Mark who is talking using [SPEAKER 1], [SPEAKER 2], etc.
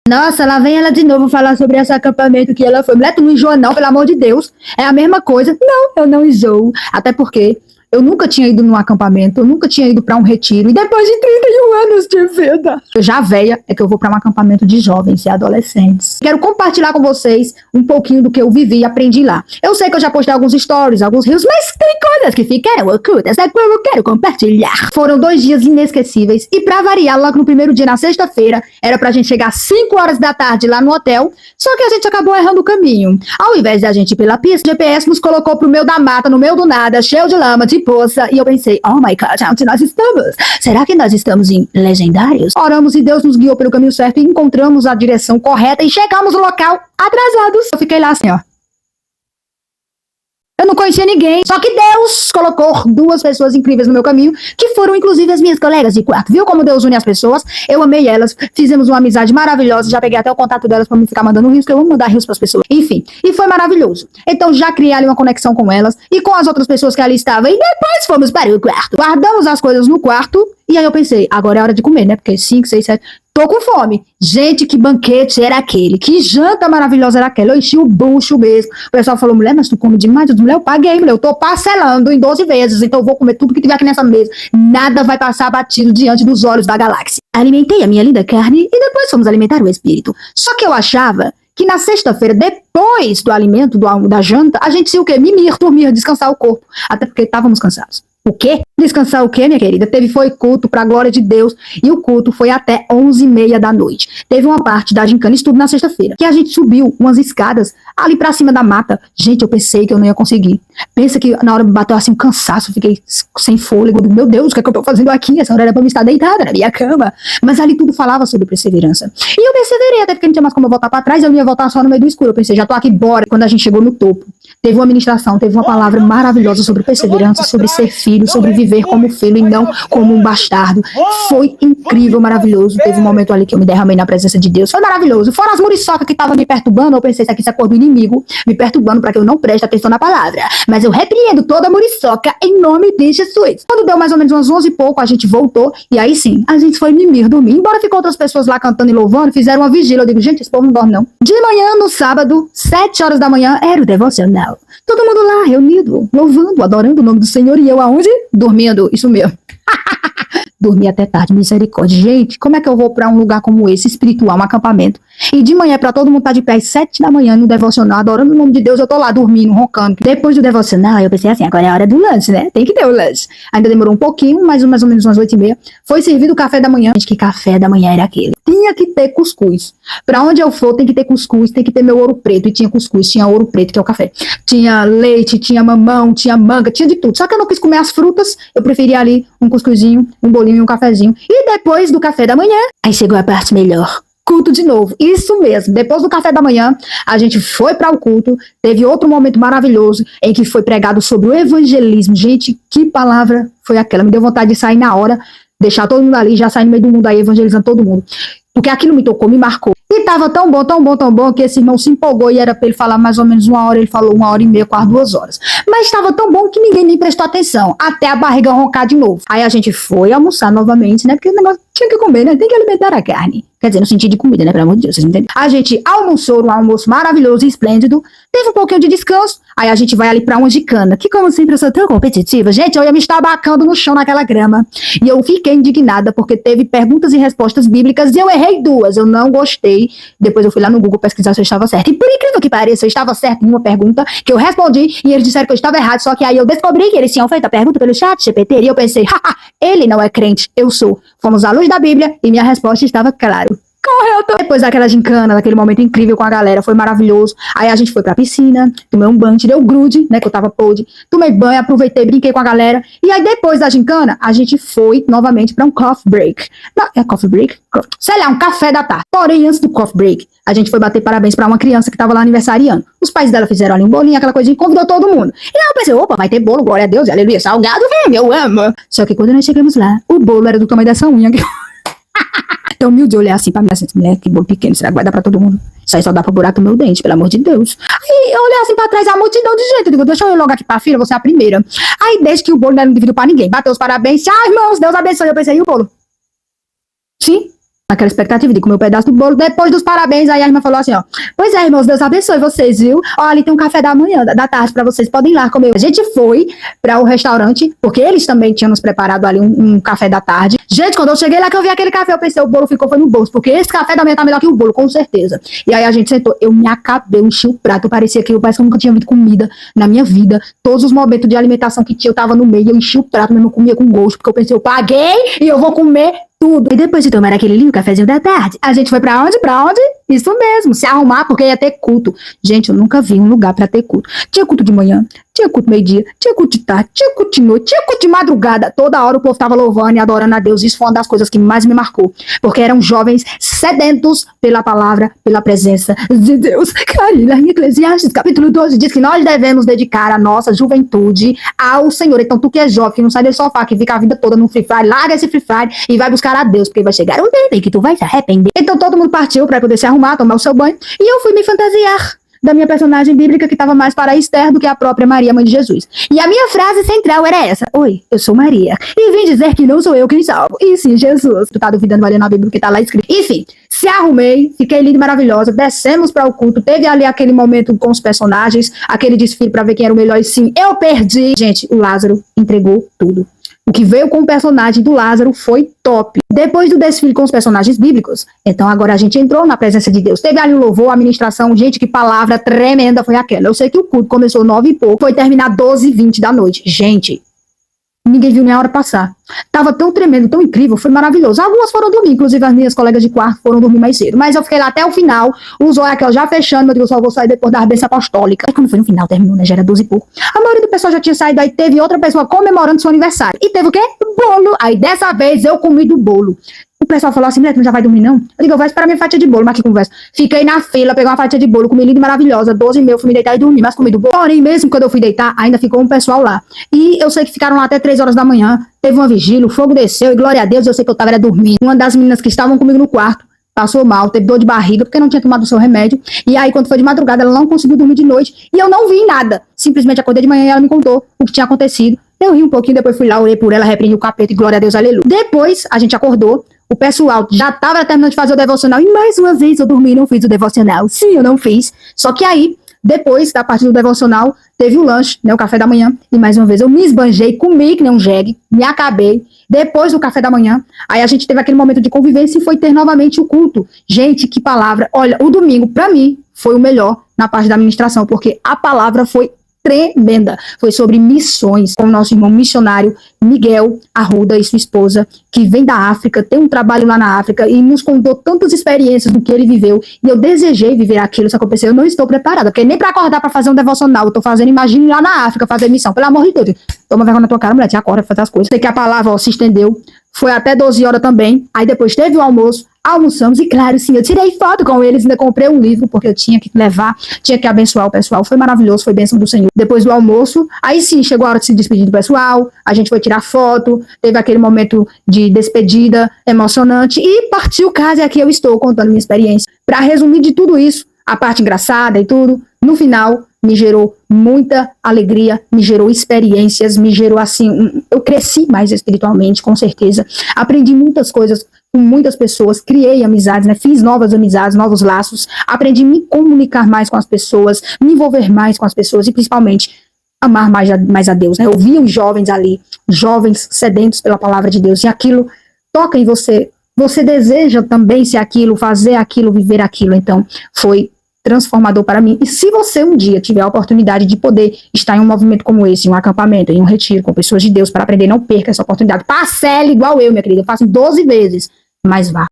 [SPEAKER 1] Nossa, lá vem ela de novo falar sobre esse acampamento que ela foi. Mulher, tu não enjoa não, pelo amor de Deus. É a mesma coisa. Não, eu não enjoo. Até porque eu nunca tinha ido num acampamento, eu nunca tinha ido pra um retiro. E depois de 31 anos de vida, eu já velha, é que eu vou pra um acampamento de jovens e adolescentes. Quero compartilhar com vocês um pouquinho do que eu vivi e aprendi lá. Eu sei que eu já postei alguns stories, alguns reels, mas tem coisas que ficaram ocultas, é que eu quero compartilhar. Foram 2 dias inesquecíveis e pra variar, logo no primeiro dia, na sexta-feira, era pra gente chegar às 5 horas da tarde lá no hotel, só que a gente acabou errando o caminho. Ao invés de a gente ir pela pista, o GPS nos colocou pro meio da mata, no meio do nada, cheio de lama, de poça, e eu pensei, oh my God, onde nós estamos? Será que nós estamos em Legendários? Oramos e Deus nos guiou pelo caminho certo e encontramos a direção correta e chegamos no local atrasados. Eu fiquei lá assim, ó. Eu não conhecia ninguém, só que Deus colocou 2 pessoas incríveis no meu caminho, que foram inclusive as minhas colegas de quarto. Viu como Deus une as pessoas? Eu amei elas, fizemos uma amizade maravilhosa, já peguei até o contato delas pra me ficar mandando rios, que eu amo mandar rios pras pessoas. Enfim, e foi maravilhoso. Então já criei ali uma conexão com elas e com as outras pessoas que ali estavam, e depois fomos para o quarto. Guardamos as coisas no quarto, e aí eu pensei, agora é hora de comer, né? Porque 5, 6, 7... Tô com fome. Gente, que banquete era aquele? Que janta maravilhosa era aquela? Eu enchi o bucho mesmo. O pessoal falou, mulher, mas tu come demais? Eu disse, mulher, eu paguei, mulher. Eu tô parcelando em 12 vezes, então eu vou comer tudo que tiver aqui nessa mesa. Nada vai passar batido diante dos olhos da galáxia. Alimentei a minha linda carne e depois fomos alimentar o espírito. Só que eu achava que na sexta-feira, depois do alimento, da janta, a gente ia o quê? Mimir, dormir, descansar o corpo. Até porque estávamos cansados. O quê? Descansar o quê, minha querida? Foi culto pra glória de Deus e o culto foi até 11h30 da noite. Teve uma parte da gincana, isso tudo na sexta-feira, que a gente subiu umas escadas ali pra cima da mata. Gente, eu pensei que eu não ia conseguir. Pensa que na hora me bateu assim um cansaço, fiquei sem fôlego. Meu Deus, o que é que eu tô fazendo aqui? Essa hora era pra me estar deitada na minha cama. Mas ali tudo falava sobre perseverança. E eu perseverei, até porque não tinha mais como eu voltar pra trás, eu não ia voltar só no meio do escuro. Eu pensei, já tô aqui, bora. Quando a gente chegou no topo, teve uma ministração, teve uma palavra maravilhosa sobre perseverança, sobre ser filho, sobre viver como filho e não como um bastardo. Foi incrível, maravilhoso. Teve um momento ali que eu me derramei na presença de Deus. Foi maravilhoso. Fora as muriçocas que estavam me perturbando, eu pensei, isso aqui é cor do inimigo, me perturbando para que eu não preste atenção na palavra. Mas eu repreendo toda a muriçoca em nome de Jesus. Quando deu mais ou menos umas 11 e pouco, a gente voltou e aí sim, a gente foi mimir, dormir. Embora ficou outras pessoas lá cantando e louvando, fizeram uma vigília. Eu digo, gente, esse povo não dorme não. De manhã, no sábado, 7 horas da manhã, era o devocional. Todo mundo lá, reunido, louvando, adorando o nome do Senhor. E eu aonde? Dormindo, isso mesmo. Dormi até tarde, misericórdia. Gente, como é que eu vou pra um lugar como esse, espiritual, um acampamento? E de manhã, pra todo mundo estar de pé às 7 da manhã no devocional, adorando o nome de Deus, eu tô lá dormindo, roncando. Depois do devocional, eu pensei assim, agora é a hora do lanche, né? Tem que ter o lanche. Ainda demorou um pouquinho, mais ou menos umas 8h30. Foi servido o café da manhã. Gente, que café da manhã era aquele? Tinha que ter cuscuz. Pra onde eu for, tem que ter cuscuz, tem que ter meu ouro preto. E tinha cuscuz, tinha ouro preto, que é o café. Tinha leite, tinha mamão, tinha manga, tinha de tudo. Só que eu não quis comer as frutas, eu preferia ali um cuscuzinho, um bolinho e um cafezinho. E depois do café da manhã, aí chegou a parte melhor. Culto de novo, isso mesmo. Depois do café da manhã, a gente foi para o culto. Teve outro momento maravilhoso em que foi pregado sobre o evangelismo. Gente, que palavra foi aquela? Me deu vontade de sair na hora, deixar todo mundo ali, já sair no meio do mundo aí, evangelizando todo mundo. Porque aquilo me tocou, me marcou. E tava tão bom, tão bom, tão bom, que esse irmão se empolgou e era pra ele falar mais ou menos 1 hora, ele falou 1h30, quase 2 horas. Mas estava tão bom que ninguém nem prestou atenção, até a barriga roncar de novo. Aí a gente foi almoçar novamente, né, porque o negócio tinha que comer, né, tem que alimentar a carne. Quer dizer, no sentido de comida, né, pelo amor de Deus, vocês entendem? A gente almoçou um almoço maravilhoso e esplêndido, teve um pouquinho de descanso, aí a gente vai ali pra uma gicana, que como sempre eu sou tão competitiva, gente, eu ia me estabacando no chão naquela grama, e eu fiquei indignada porque teve perguntas e respostas bíblicas e eu errei 2, eu não gostei, depois eu fui lá no Google pesquisar se eu estava certa, e por incrível que pareça, eu estava certa em uma pergunta que eu respondi, e eles disseram que eu estava errado, só que aí eu descobri que eles tinham feito a pergunta pelo chat GPT, e eu pensei, haha, ele não é crente, eu sou. Fomos à luz da Bíblia, e minha resposta estava claro. Correto. Depois daquela gincana, daquele momento incrível com a galera, foi maravilhoso. Aí a gente foi pra piscina, tomei um banho, tirei o grude, né, que eu tava podre. Tomei banho, aproveitei, brinquei com a galera. E aí depois da gincana, a gente foi novamente pra um coffee break. Não, é coffee break? Sei lá, um café da tarde. Porém, antes do coffee break, a gente foi bater parabéns pra uma criança que tava lá aniversariando. Os pais dela fizeram ali um bolinho, aquela coisinha, convidou todo mundo. E aí eu pensei, opa, vai ter bolo, glória a Deus, aleluia, salgado, vem, eu amo. Só que quando nós chegamos lá, o bolo era do tamanho dessa unha aqui. Então, humilde, olhar assim pra mim, assim, mulher, que bolo pequeno, será que vai dar pra todo mundo? Isso aí só dá pra buraco no meu dente, pelo amor de Deus. Aí eu olhei assim pra trás, a multidão de gente, eu digo, deixa eu ir logo aqui pra fila, você é a primeira. Aí, desde que o bolo não dividiu pra ninguém, bateu os parabéns, irmãos, Deus abençoe, eu pensei, e o bolo? Sim, naquela expectativa de comer um pedaço do bolo. Depois dos parabéns, aí a irmã falou assim, ó, pois é, irmãos, Deus abençoe vocês, viu? Ó, ali tem um café da manhã, da tarde pra vocês, podem ir lá comer. A gente foi para o restaurante, porque eles também tinham nos preparado ali um café da tarde. Gente, quando eu cheguei lá que eu vi aquele café, eu pensei, o bolo foi no bolso, porque esse café da manhã tá melhor que o bolo, com certeza. E aí a gente sentou, eu me acabei, eu enchi o prato, parecia que parece que eu nunca tinha visto comida na minha vida. Todos os momentos de alimentação que tinha, eu tava no meio, eu enchi o prato, mesmo eu comia com gosto, porque eu pensei, eu paguei e eu vou comer tudo. E depois de tomar aquele lindo cafezinho da tarde, a gente foi pra onde? Isso mesmo, se arrumar, porque ia ter culto. Gente, eu nunca vi um lugar pra ter culto. Tinha culto de manhã, tinha culto meio-dia, tinha culto de tarde, tinha culto de noite, tinha culto de madrugada. Toda hora o povo tava louvando e adorando a Deus. Isso foi uma das coisas que mais me marcou. Porque eram jovens sedentos pela palavra, pela presença de Deus. Carina, em Eclesiastes, capítulo 12, diz que nós devemos dedicar a nossa juventude ao Senhor. Então, tu que é jovem, que não sai do sofá, que fica a vida toda no Free Fire, larga esse Free Fire e vai buscar a Deus, porque vai chegar um tempo em que tu vai se arrepender. Então, todo mundo partiu pra poder se arrumar, tomar o seu banho, e eu fui me fantasiar da minha personagem bíblica, que estava mais para Esther do que a própria Maria, mãe de Jesus. E a minha frase central era essa: oi, eu sou Maria, e vim dizer que não sou eu quem salvo, e sim Jesus. Tu tá duvidando, vai ler na Bíblia que tá lá escrito. Enfim, se arrumei, fiquei linda e maravilhosa, descemos para o culto, teve ali aquele momento com os personagens, aquele desfile para ver quem era o melhor, e sim, eu perdi. Gente, o Lázaro entregou tudo. O que veio com o personagem do Lázaro foi top. Depois do desfile com os personagens bíblicos, então agora a gente entrou na presença de Deus. Teve ali o louvor, a ministração. Gente, que palavra tremenda foi aquela. Eu sei que o culto começou 9 e pouco, foi terminar 12h20 da noite. Gente, ninguém viu nem a hora passar. Tava tão tremendo, tão incrível, foi maravilhoso. Algumas foram dormir, inclusive as minhas colegas de quarto foram dormir mais cedo. Mas eu fiquei lá até o final, os olhos aqui, ó, já fechando, meu Deus, eu só vou sair depois da bênção apostólica. Aí quando foi no final, terminou, né, já era 12 e pouco. A maioria do pessoal já tinha saído, aí teve outra pessoa comemorando seu aniversário. E teve o quê? Bolo. Aí dessa vez eu comi do bolo. O pessoal falou assim, mulher, tu não já vai dormir não? Eu digo, eu vou esperar minha fatia de bolo, mas que conversa. Fiquei na fila, peguei uma fatia de bolo, comi linda e maravilhosa, 12h30, fui me deitar e dormir, mas comi do bolo. Porém, mesmo quando eu fui deitar, ainda ficou um pessoal lá. E eu sei que ficaram lá até 3 horas da manhã, teve uma vigília, o fogo desceu, e glória a Deus, eu sei que eu tava era dormindo. Uma das meninas que estavam comigo no quarto passou mal, teve dor de barriga, porque não tinha tomado o seu remédio. E aí, quando foi de madrugada, ela não conseguiu dormir de noite. E eu não vi nada. Simplesmente acordei de manhã e ela me contou o que tinha acontecido. Eu ri um pouquinho, depois fui lá, orei por ela, repreendi o capeta e glória a Deus, aleluia. Depois, a gente acordou, o pessoal já tava terminando de fazer o devocional e mais uma vez eu dormi e não fiz o devocional. Sim, eu não fiz. Só que aí, depois da parte do devocional, teve o lanche, né, o café da manhã, e mais uma vez eu me esbanjei, comi que nem um jegue, me acabei. Depois do café da manhã, aí a gente teve aquele momento de convivência e foi ter novamente o culto. Gente, que palavra. Olha, o domingo, pra mim, foi o melhor na parte da administração, porque a palavra foi tremenda. Foi sobre missões, com o nosso irmão missionário Miguel Arruda e sua esposa, que vem da África, tem um trabalho lá na África e nos contou tantas experiências do que ele viveu. E eu desejei viver aquilo, só que eu pensei, eu não estou preparada, porque nem para acordar para fazer um devocional, eu tô fazendo, imagine lá na África, fazer missão. Pelo amor de Deus, toma vergonha na tua cara, mulher, te acorda pra fazer as coisas. Sei que a palavra, ó, se estendeu, foi até 12 horas também, aí depois teve o almoço, almoçamos, e claro, sim, eu tirei foto com eles, ainda comprei um livro, porque eu tinha que levar, tinha que abençoar o pessoal, foi maravilhoso, foi bênção do Senhor. Depois do almoço, aí sim, chegou a hora de se despedir do pessoal, a gente foi tirar foto, teve aquele momento de despedida emocionante, e partiu o caso, e aqui eu estou contando minha experiência. Para resumir de tudo isso, a parte engraçada e tudo, no final, me gerou muita alegria, me gerou experiências, me gerou assim, eu cresci mais espiritualmente, com certeza, aprendi muitas coisas com muitas pessoas, criei amizades, né? Fiz novas amizades, novos laços, aprendi a me comunicar mais com as pessoas, me envolver mais com as pessoas e principalmente amar mais a Deus, né? Eu via os jovens ali, jovens sedentos pela palavra de Deus, e aquilo toca em você, você deseja também ser aquilo, fazer aquilo, viver aquilo. Então foi transformador para mim. E se você um dia tiver a oportunidade de poder estar em um movimento como esse, em um acampamento, em um retiro com pessoas de Deus para aprender, não perca essa oportunidade. Parcele igual eu, minha querida, eu faço 12 vezes, mas vá.